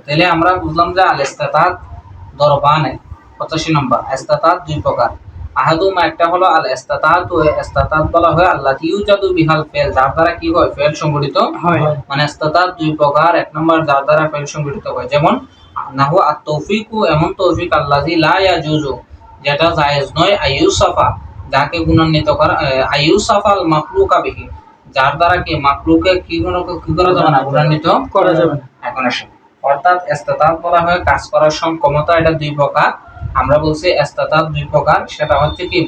তাহলে আমরা বুঝলাম যে আল ইস্তিতাত দরবানে 85 নম্বর। ইস্তিতাত দুই প্রকার। আহাদুমা একটা হলো আল ইস্তিতাত, ও ইস্তিতাত বলা হয় আল্লাতি ইউজাদু বিহাল ফেল, যার দ্বারা কি হয় ফেল সংঘটিত হয়। মানে ইস্তিতাত দুই প্রকার। এক নম্বর যার দ্বারা ফেল সংঘটিত হয়, যেমন নাহু আত তৌফিকু, এমন তৌফিক আল্লাযী লা ইয়াজুজু, যেটা জায়েজ নয়, আইয়ুসাফা, যাকে গুণান্বিত করা, আইয়ুসাফাল মাখলুকা বিহি, যার দ্বারা কি মাখলুকে কি করা যাবে না, গুণান্বিত করা যাবে না। এখন আসেন, অর্থাৎ ইস্তিতাত বলা হয় কাজ করার ক্ষমতা, এটা দুই প্রকার। আমরা বলছি ইস্তিতাত দুই প্রকার, সেটা হচ্ছে কি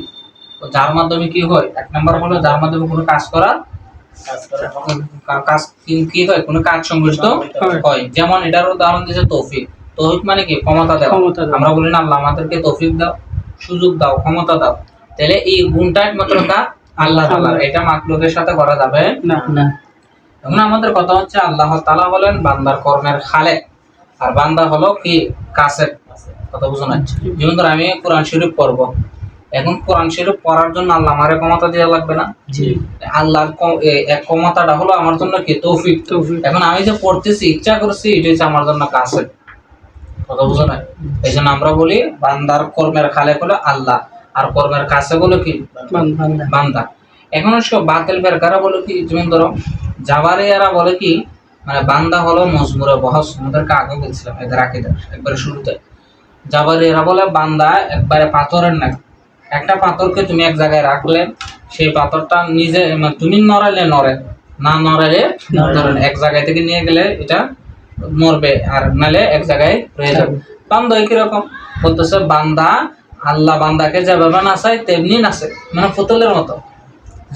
যার মাধ্যমে কি হয়, এক নম্বর হলো যার মাধ্যমে কোনো কাজ করা কাজ কি হয়, কোনো কাজ সংঘটিত হয়। যেমন এটার উদাহরণ দিয়েছে তৌফিক। তৌফিক মানে কি ক্ষমতা দেওয়া। আমরা বলি না আল্লাহ আমাদেরকে তৌফিক দাও, সুযোগ দাও, ক্ষমতা দাও। তাহলে এই গুণটা একমাত্র কার, আল্লাহ তাআলার, এটা মাখলুকের সাথে করা যাবে না। এখন আমাদের কথা হচ্ছে আল্লাহ তাআলা হলেন বান্দার কর্মের খালেক, আর বান্দা হলো কি কাসেব। কথা বুঝো না? যেমন ধর আমি কোরআন শরীফ পড়বো, এখন কোরআন শরীফ পড়ার জন্য আল্লাহ আমারে ক্ষমতা দেওয়া লাগবে না? আল্লাহর এক ক্ষমতাটা হলো আমার জন্য কি তৌফিক। এখন আমি যে পড়তেছি, ইচ্ছা করছি, এটা হচ্ছে আমার জন্য কাসেব। কথা বুঝো না? এই জন্য আমরা বলি বান্দার কর্মের খালেক হলো আল্লাহ, আর কর্মের কাসেব হলো কি বান্দা। এখন সব বাতিল বেরকারা বলে কি, যেমন ধরো জাবারিয়ারা বলে কি, মানে বান্দা হলো মজমুরে বহস, আমাদেরকে আগে বলছিলাম এদের আকীদা একবারে শুরুতে। জাবারিয়ারা বলে বান্দা একবারে পাথরের না, একটা পাথরকে তুমি এক জায়গায় রাখলে সেই পাথরটা নিজে, মানে তুমি নড়াইলে নড়ে, না নড়াইলে ধরেন এক জায়গায় থেকে নিয়ে গেলে এটা মরবে, আর নালে এক জায়গায় রয়ে যাবে। বান্দা একই রকম, বলতেছে বান্দা আল্লাহ বান্দাকে যেভাবে নাচায় তেমনি নাচে, মানে পুতুলের মতো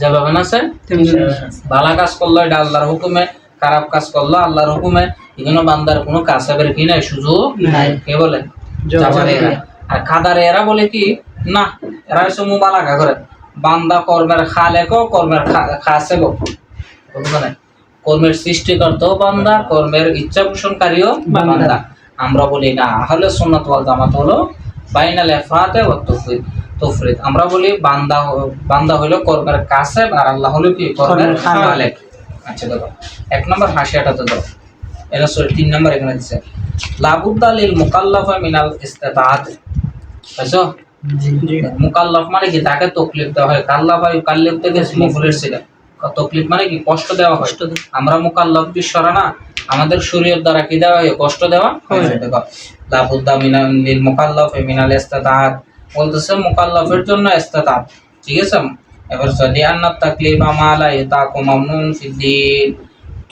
যেভাবে নাচে তেমনি। ভালো কাজ করলো এটা আল্লাহর হুকুমে, খারাপ কাজ করলো আল্লাহর হুকুমে, এজন্য বান্দার কোনো কাসবের কি নাই, সুযোগ নাই। কে বলে? জাবারিরা। আর কাদারিরা বলে কি, না এরা হচ্ছে মুবালাগা করে, বান্দা কর্মের খালেকও কর্মের খাসেবও, বুঝলে? কর্মের সৃষ্টিকর্তাও বান্দা, কর্মের ইচ্ছা পোষণকারীও বান্দা। আমরা বলি না, আহলে সুন্নাত ওয়াল জামাত হলো বাইনাল ইফরাত ওয়া তাফরিদ। আমরা বলি বান্দা হলো কর্মের কাসেব, আর আল্লাহ হলো কি কর্মের খালেক। আচ্ছা দেখো, এক নম্বর হাসিয়াটা তো দাও, এটা সরি 3 নম্বর এখানে দিছে লাবুদ্দা লিল মুকাল্লাফা মিনাল ইস্তিতাআত। বুঝছো? জি। মুকাল্লাফ মানে কি, তাকে তাকলিফ দেওয়া হয়। কাল্লাফা ইউকাল্লিফ থেকে মফুলের ছিল, তাকলিফ মানে কি কষ্ট দেওয়া হয়। আমরা মুকাল্লাফ বিশ্বরা না, আমাদের শরীয়ত দ্বারা কি দেওয়া হয়, কষ্ট দেওয়া হয়। দেখো লাবুদ্দা মিনাল লিল মুকাল্লাফি মিনাল ইস্তিতাআত, বলতেছে মুকাল্লাফের জন্য ইস্তিতাআত, ঠিক আছে? এবার লিআন্না তাকলিফা মা লা ইতাকু মামনুন ফিদ্দিন,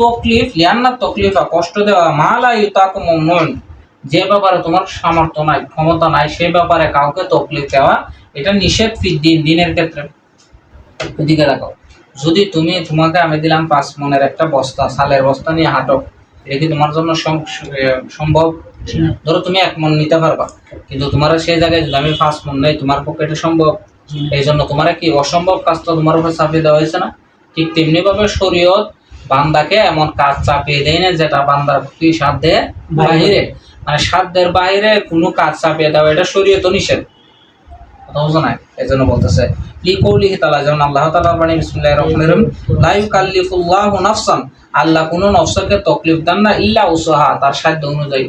তাকলিফ লিআন্না তাকলিফা কষ্ট দেওয়া মা লা ইতাকু মামনুন, যে ব্যাপারে তোমার সামর্থ্য নাই, ক্ষমতা নাই, সেই ব্যাপারে কাউকে তাকলিফ দেওয়া এটা নিষেধ ফিদ্দিন, দিনের ক্ষেত্রে। এদিকে দেখো, যদি তোমাকে আমি দিলাম 5 মনের একটা বস্তা, সালের বস্তা নিয়ে হাঁটো, এটা কি তোমার জন্য সম্ভব? ধরো তুমি 1 মন নিতে পারবা, কিন্তু তোমার সেই জায়গায় যদি আমি 5 মন নেই, তোমার পক্ষে এটা সম্ভব? এই জন্য তোমার কি অসম্ভব কাজটা তোমার উপর চাপিয়ে দেওয়া হয়েছে না? ঠিক তেমনি ভাবে শরীয়ত বান্দাকে এমন কাজ চাপিয়ে দেয় না যেটা বান্দার কি সাধ্যের বাহিরে, মানে সাধ্যের বাইরে কোনো কাজ চাপিয়ে দেওয়া, এটা শরীয়ত নিষেধ। কথা বুঝো না? এই জন্য বলতেছে লিকৌলিহি তাআলা, যেমন আল্লাহ তাআলা বলেন বিসমিল্লাহির রহমানির রহিম, লা ইউকাল্লিফুল্লাহু নাফসান, আল্লাহ কোনো নফসকে তাকলিফ দেন না ইল্লা উসহা, তার সাধ্য অনুযায়ী।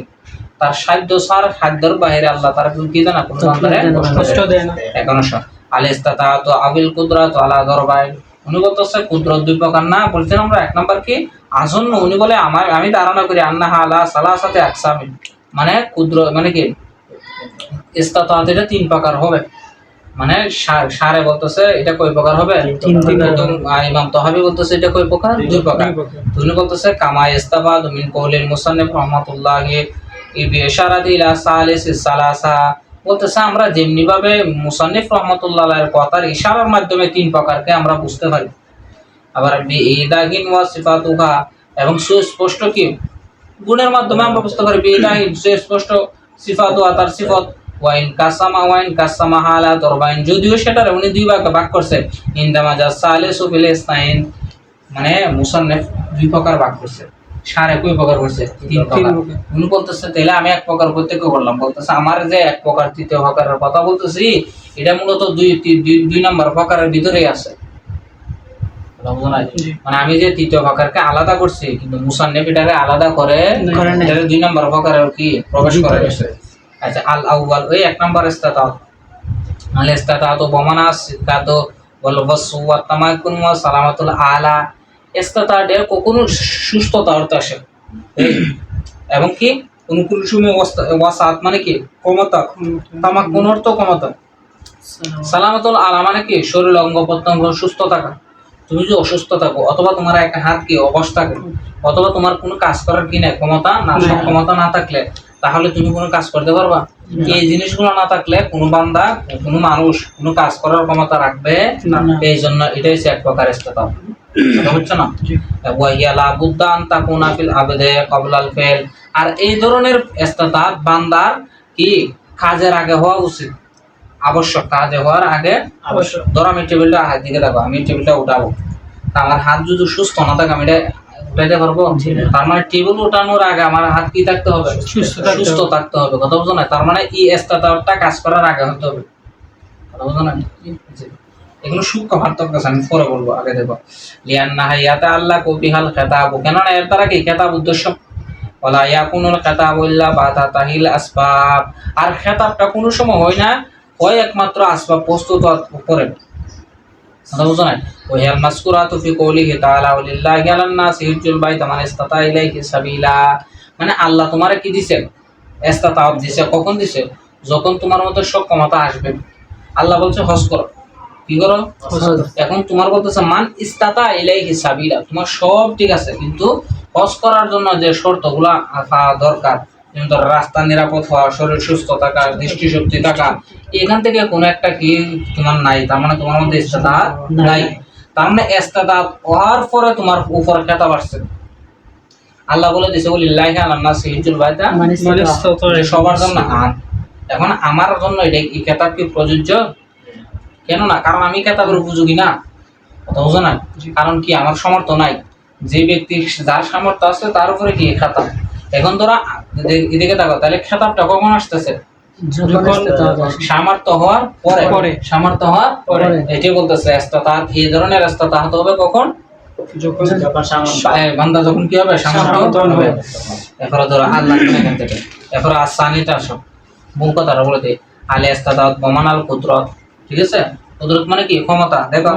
তার সাধ্য ছাড়া, সাধ্যের বাইরে আল্লাহ তার কি দেন না, কোনো বান্দারে কষ্ট দেয় না। এখন আল ইস্তিতাআতু আবিল কুদরাতু আলা দরবাই, উনি বলতেছে কুদরত দুই প্রকার না, বলছেন আমরা 1 নাম্বার কি আজন্য, উনি বলে আমি ধারণা করি আন্নাহা আলা সালাসাতি আকসামিন, মানে কুদরত মানে কি ইস্তিতাআত এটা 3 প্রকার হবে। মানে সারে বলতেছে এটা কয় প্রকার হবে? 3 প্রকার। ইমাম তাহাবী বলতেছে এটা কয় প্রকার? 2 প্রকার। উনি বলতেছে কামা ইস্তাফাদু মিন কওলিল মুসান্নিফ রাহমাতুল্লাহি বিইশারাতি ইলা সালিসিস সালাসা, বলতেছে আমরা যেমনি ভাবে মুসান্নিফ রাহমাতুল্লাহ আলাইহির কথার ইশারার মাধ্যমে 3 প্রকারকে আমরা বুঝতে পারি। আবার বিইদাহিন ওয়া সিফাতুহা, এবং সুস্পষ্ট কি গুণের মাধ্যমে আমরা বুঝতে পারি। বিইদাহিন সুস্পষ্ট, সিফাতুহা তার সিফাত, ওয়াইন কাসামা হালা দরবাইন, যদিও সেটা উনি 2 ভাগ করছে। ইনদামা যা সালিসু ফিল ইসনাইন, মানে মুসান্নিফ 2 প্রকার ভাগ করছে। সারে কয় প্রকার করছে? 3 প্রকার। উনি বলতেছে তাহলে আমি 1 প্রকার করতে কি বললাম, বলতেছে আমার যে 1 প্রকার 3য় প্রকারের কথা বলতেছি, এটা মূলত 2 নম্বর প্রকারের ভিতরেই আছে। মানে আমি যে তৃতীয় প্রকারকে আলাদা করছি, কিন্তু মুসান্নিফ এটাকে আলাদা করে এটাকে 2 নম্বর প্রকারের কি প্রবেশ করে গেছে। আচ্ছা, আল আউয়াল ওই 1 নম্বর ইস্তাতাত, আল ইস্তাতাত বমানা সিকাত ওয়াল ওয়াসু ওয়া তামাকুন ওয়া সালামাতুল আলা। ইস্তাতাত এর কখনো সুস্থতা অর্থ আসে এবং কি কোন সময় ওয়াসাত মানে কি ক্ষমতা, তামাকুন অর্থ ক্ষমতা, সালামাতুল আলা মানে কি শরীর অঙ্গ প্রত্যঙ্গ সুস্থ থাকা। তুমি যদি অসুস্থ থাকো অথবা তোমার একটা হাত কি অবস্থা থাকে অথবা তোমার কোনো কাজ করার কি নাই ক্ষমতা না, সক্ষমতা না থাকলে তাহলে তুমি কোনো কাজ করতে পারবা? এই জিনিসগুলো না থাকলে কোনো বান্দা কোনো মানুষ কোনো কাজ করার ক্ষমতা রাখবে না। এই জন্য এটাই হচ্ছে এক প্রকার ইস্তেতাব, বুঝছো না? ওয়াহিয়া লা বুদ্দা আন তাকুনা ফিল আবদে ক্বাবলাল ফিল। আর এই ধরনের ইস্তেতাব বান্দার কি কাজের আগে হওয়া উচিত, আবশ্যক, কাজে হওয়ার আগে আবশ্যক। ধরো আমি টেবিলটা হাত দিকে দেখো, আমি টেবিলটা উঠাবো, আমার হাত যদি সুস্থ না থাকে আমি এটা উঠাইতে পারবো? তার মানে টেবিল উঠানোর আগে আমার হাত কি থাকতে হবে? সুস্থ থাকতে হবে, কথা বুঝো না? তার মানে এই ইস্তেতাবটা কাজ করার আগে হতে হবে, কথা বুঝো না? এগুলো সূক্ষ্ম পার্থক্য আছে, আমি পরে বলবো, আগে দেখো। লিয়ান্না হাইয়াতা আল্লাহ কবিহাল খেতাবু, কেননা এর দ্বারা কি খেতাব উদ্দেশ্য, ওয়ালা ইয়াকুনুল খেতাবু ইল্লা বাদা তাহিল আসবাব। আর খেতাবটা কোনো সময় হয় না, হয় একমাত্র আসবাব প্রস্তুত করে, কথা বুঝো না? ওয়াহিয়াল মাসকুরাতু ফি কওলিহি তাআলা ওয়ালিল্লাহি আলান নাসি হিজ্জুল বাইতি মান ইসতাতা ইলাইহি সাবিলা। মানে আল্লাহ তোমারে কি দিছে? ইস্তাতাব দিছে। কখন দিছে? যখন তোমার মধ্যে সক্ষমতা আসবে। আল্লাহ বলছে হজ করো, কি করো? এখন তোমার বলতেছে মান ইসতাতা ইলাইহি সাবিলা, তোমার সব ঠিক আছে, কিন্তু হজ করার জন্য যে শর্তগুলা দরকার, যেমন ধর রাস্তা নিরাপদ হওয়া, শরীর সুস্থ থাকা, দৃষ্টিশক্তি থাকা, এখান থেকে কোনো একটা কি তোমার নাই, তার মানে তোমার মধ্যে ইস্তেতাব নাই। তার মানে ইস্তেতাব হওয়ার পরে তোমার উপর খেতাব আসছে। আল্লাহ বলে দিয়েছে ওয়ালিল্লাহি আলান নাসি হিজ্জুল বাইতি মান ইসতাতা, সবার জন্য। এখন আমার জন্য এটা এই খেতাব কি প্রযোজ্য? কেন না? কারণ আমি খেতাবের উপযোগী না, কথা বুঝো না? কারণ কি আমার সামর্থ্য নাই। যে ব্যক্তি যার সামর্থ্য আছে তার উপরে কি খেতাব। এখন তোরা এদিকে দেখো, তাহলে খেতাবটা কখন আসতেছে? সামর্থ্য হওয়ার পরে, সামর্থ্য হওয়ার পরে। এটাই বলতেছে ইস্তেতাব এই ধরনের ইস্তেতাব হবে কখন? যখন বান্দা যখন কি হবে? সামর্থ্য হবে। এরপরে ধরো আল্লাহ এখান থেকে, এরপরে আসানিটা আসো, মূল কথাটা বলে দিই। আলে ইস্তেতাব বমানাল কুদরত, ঠিক আছে? কুদরত মানে কি? ক্ষমতা। দেখো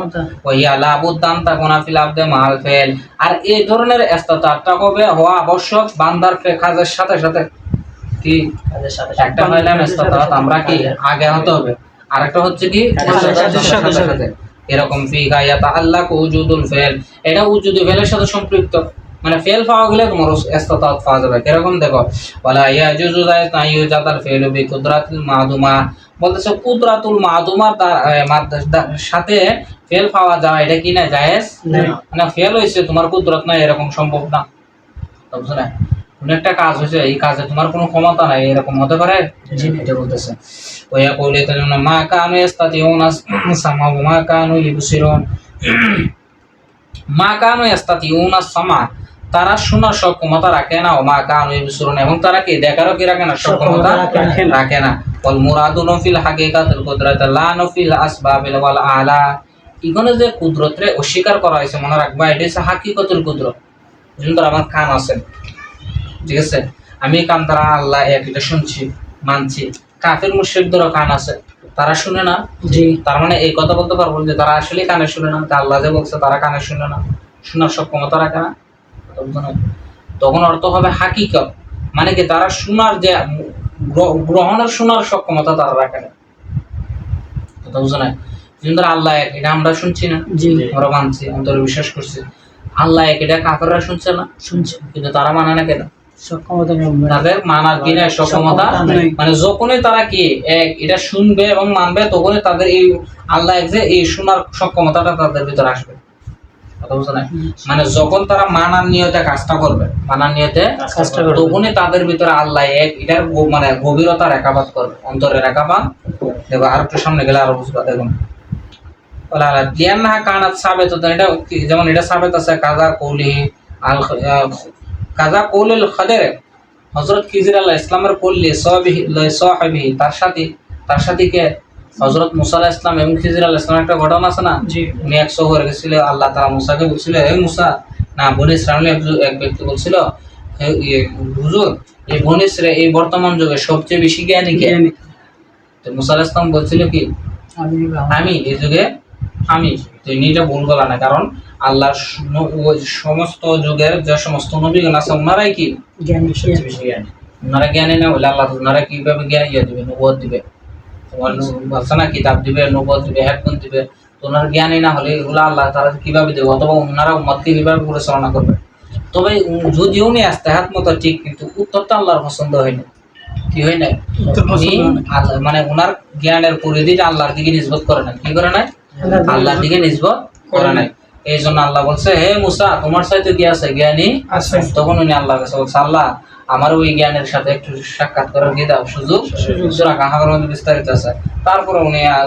ওয়াহিয়া লা বুদ্দা আন তাকুনা ফিল আবদে মাল ফিল। আর এই ধরনের ইস্তেতাবটা হবে হওয়া আবশ্যক বান্দার কাজের সাথে সাথে, কি কাজের সাথে একটা হইলাম ইস্তেতাব আমরা কি আগে হতে হবে, আরেকটা হচ্ছে কি সাথে সাথে। এরকম ফি গায়াতা আল্লাহ উজুদুল ফিল, এটা উজুদুল ফিলের সাথে সম্পৃক্ত, মানে ফেল পাওয়া গেলে তোমার ইস্তেতাব পাওয়া যাবে। এরকম দেখো ওয়ালা ইয়াজুজু তাইয়ুজাতাল ফিলু বি কুদরাতিল মাদুমা, বলতেছে কুদরাতুল মাদুমার সাথে ফেল পাওয়া যায়, এটা কি না জায়েজ? মানে ফেল হইছে তোমার কুদরত নাই, এরকম সম্ভব না, বুঝছো না? কোন একটা কাজ হয়েছে, এই কাজে তোমার কোনো ক্ষমতা নাই, এরকম হতে পারে? এটা বলতেছে ওয়া কওলি তাআলা মা কানু ইস্তাতিউনা সামা ওয়া মা কানু ইবসিরুন। মা কানু ইস্তাতিউনা সামা, তারা শোনার সক্ষমতা রাখে না, ও মা কানু ইবসিরুন, এবং তারা কি দেখারও কি রাখে না, সক্ষমতা রাখে না। ওয়াল মুরাদু ফিল হাকিকাতিল কুদরাত লা নফিল আসবাবিল ওয়াল আলা। এখানে যে কুদরতরে অস্বীকার করা হয়েছে মনে রাখবা, এটা হচ্ছে হাকিকাতুল কুদরত। যেমন আমার কান আছে, ঠিক আছে, আমি কান তারা আল্লাহ এক, এটা শুনছি মানছি। কাফের মুশরিকদেরও কান আছে, তারা শুনে না। তার মানে এই কথা বলতে পারবো যে তারা আসলে কানে শুনে না, আল্লাহ যে বলছে তারা কানে শুনে না, শোনার সক্ষমতা রাখে না, তখন অর্থ হবে হাকিকত, মানে কি তারা শোনার যে গ্রহণের শোনার সক্ষমতা তারা রাখে না, কথা বুঝো না? যেমন আল্লাহ এক, এটা আমরা শুনছি না, আমরা মানছি, অন্তরে বিশ্বাস করছি। আল্লাহ এক, এটা কাফেররা শুনছে না, শুনছে, কিন্তু তারা মানে না কেন? সক্ষমতা তাদের মানার কি নাই, সক্ষমতা। মানে যখনই তারা কি এক এটা শুনবে এবং মানবে, তখনই তাদের এই আল্লাহ এক যে এই শোনার সক্ষমতাটা তাদের ভিতরে আসবে, কথা বুঝো না? মানে যখন তারা মানার নিয়তে কাজটা করবে, মানার নিয়তে কাজটা করবে, তখনই তাদের ভিতরে আল্লাহ এক এটার মানে গভীরতা রেখাপাত করবে, অন্তরে রেখাপাত। দেখো আর একটু সামনে গেলে আরো বুঝবা। দেখুন যেমন এটা সাবেত আছে কাজা কৌলি আল কাজা কৌলিল খাদের, হযরত খিজির আলাইহিস সালামের কৌলি সাহাবী তার সাথে কে হযরত মুসা আলাইহিস সালাম এবং খিজির আলাইহিস সালাম একটা ঘটনা আছে না, উনি এক শহরে গেছিল, আল্লাহ তাআলা মুসাকে বলছিল, হে মুসা, না বনি ইসরাইলের এক ব্যক্তি বলছিল, হে হুজুর, এই বনি ইসরাইল এই বর্তমান যুগে সবচেয়ে বেশি জ্ঞানী কে? তো মুসা আলাইহিস সালাম বলছিল কি, আমি এই যুগে আমি। তো এটা ভুল বলা না, কারণ আল্লাহর সমস্ত যুগের যে সমস্ত নবীগণ আছে ওনারাই কি জ্ঞানী, ওনারা জ্ঞানী না হলে আল্লাহ ওনারা কিভাবে জ্ঞান দিবে, নবুয়ত দিবে, তোমার বলছে না কিতাব দিবে, নবুয়ত দিবে, হেকমত দিবে। তো ওনার জ্ঞানী না হলে এগুলো আল্লাহ তারা কিভাবে দেবে, অথবা ওনারা উম্মতকে কিভাবে পরিচালনা করবে? তবে যদিও উনি ইস্তেহাদ মতো ঠিক, কিন্তু উত্তরটা আল্লাহর পছন্দ হয় না। কি হয় না? মানে ওনার জ্ঞানের পরিধিটা আল্লাহর দিকে নিসবত করে না। কি করে নাই? আল্লাহর দিকে নিসবত করে নাই। এই জন্য আল্লাহ বলছে, হে মুসা, তোমার সাথে কি আছে? জ্ঞানী আছে। তখন উনি আল্লাহর কাছে বলছে, আল্লাহ আমার ওই জ্ঞানের সাথে একটু সাক্ষাৎ করার দিয়ে দাও সুযোগ। সূরা কাহাফের মধ্যে বিস্তারিত আছে। তারপরে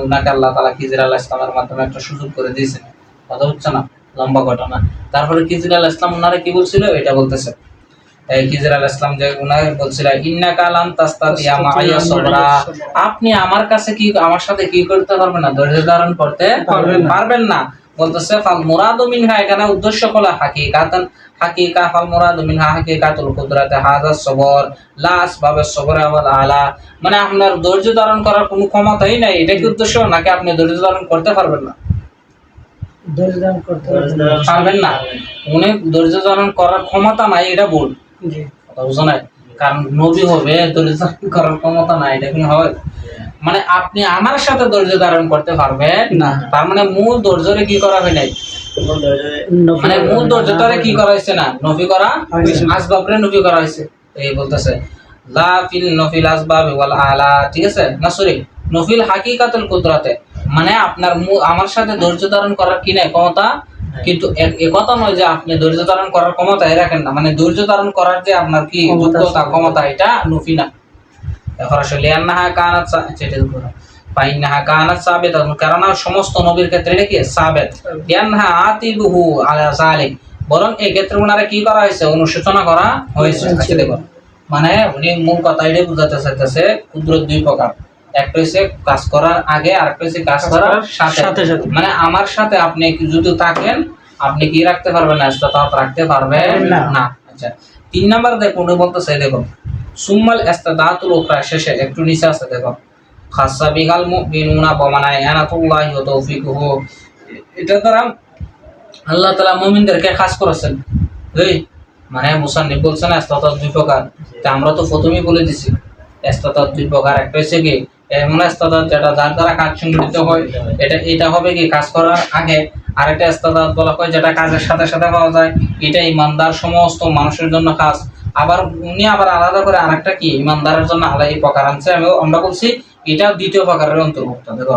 উনাকে আল্লাহ তাআলা খিজির আলাইহিস সালামের মাধ্যমে একটা সুযোগ করে দিয়েছেন। কথা হচ্ছে না? লম্বা ঘটনা। তারপরে খিজির আলাইহিস সালাম উনারে কি বলছিল এটা বলতেছে। খিজির আলাইহিস সালাম যে উনারে বলছিল, ইন্নাকা লান তাস্তাতিয়া মাইয়া সাবরা, আপনি আমার কাছে কি আমার সাথে কি করতে পারবেন না? ধৈর্য ধারণ করতে পারবেন না। বলতেছে ফাল মুরাদু মিনহা, এখানে উদ্দেশ্য হলো হাকিকাতান, হাকিকা ফাল মুরাদু মিনহা হাকিকাতুল কুদরাতে হাযা সবর লা আসবাবে সবর ওয়াল আলা, মানে আপনার ধৈর্য ধারণ করার কোনো ক্ষমতাই নাই, এটা কি উদ্দেশ্য? নাকি আপনি ধৈর্য ধারণ করতে পারবেন না? ধৈর্য ধারণ করতে পারবেন না, উনি ধৈর্য ধারণ করার ক্ষমতা নাই, এটা ভুল। জি, কথা বুঝো না? কারণ নবী হবে ধৈর্য ধারণ করার ক্ষমতা নাই, এটা কি হয়? মানে আপনি আমার সাথে ধৈর্য ধারণ করতে পারবেন না, তার মানে মূল ধৈর্যরে কি করা হয় নাই, মানে মূল ধৈর্যটারে কি করা হয়েছে না, নফি করা, আসবাবরে নফি করা হয়েছে। এই বলতেছে লা ফিল নফিল আসবাব ওয়াল আলা, ঠিক আছে না? সরি, নফিল হাকিকাতুল কুদরাতে, মানে আপনার আমার সাথে ধৈর্য ধারণ করার কি নাই, ক্ষমতা। কিন্তু এই কথা নয় যে আপনি ধৈর্য ধারণ করার ক্ষমতা রাখেন না, মানে ধৈর্য ধারণ করার যে আপনার কি যোগ্যতা, ক্ষমতা, এটা নফি না। এখন আসলে আন্নাহা কানাত ফাইন্নাহা কানাত সাবিতা, কারণ সমস্ত নবীর ক্ষেত্রে এটা কি সাবিত, ইয়ানহা আতিবুহু আলা যালিক, বরং এই ক্ষেত্রে ওনারা কি করা হয়েছে, অনুশোচনা করা হয়েছে। আচ্ছা দেখো, মানে উনি মূল কথা এটা বুঝাতে চাইতেছে, কুদরত দুই প্রকার, একটা হচ্ছে কাজ করার আগে, আর একটা হচ্ছে কাজ করার সাথে। মানে আমার সাথে আপনি যদি থাকেন, আপনি কি রাখতে পারবেন না, ইস্তাতাত রাখতে পারবেন না। আচ্ছা, 3 নাম্বার দেখো উনি বলতেছে, দেখো সুম্মাল ইস্তাদাতুল উখরা, শেষে একটু নিচে আছে দেখো, খাসসা বিহাল মুমিনুনা বিমানা ইয়ানাতুল্লাহি ওয়া তাওফিকুহু, এটা দ্বারা আল্লাহ তাআলা মুমিনদেরকে খাস করেছেন। এই মানে মুসান্নিফ বলছেন ইস্তাতাত দুই প্রকার, তা আমরা তো প্রথমেই বলে দিছি ইস্তাতাত দুই প্রকার। একটা হচ্ছে কি এমন ইস্তাতাত যেটা যার দ্বারা কাজ সংগঠিত হয়, এটা হবে কি কাজ করার আগে। আরেকটা ইস্তাতাত বলা হয় যেটা কাজের সাথে সাথে পাওয়া যায়, এটা ইমানদার সমস্ত মানুষের জন্য খাস। আবার উনি আবার আলাদা করে আরেকটা কি ইমানদারের জন্য আলাদা প্রকার আনছে, আমরা বলছি এটা দ্বিতীয় প্রকারের অন্তর্ভুক্ত। দেখো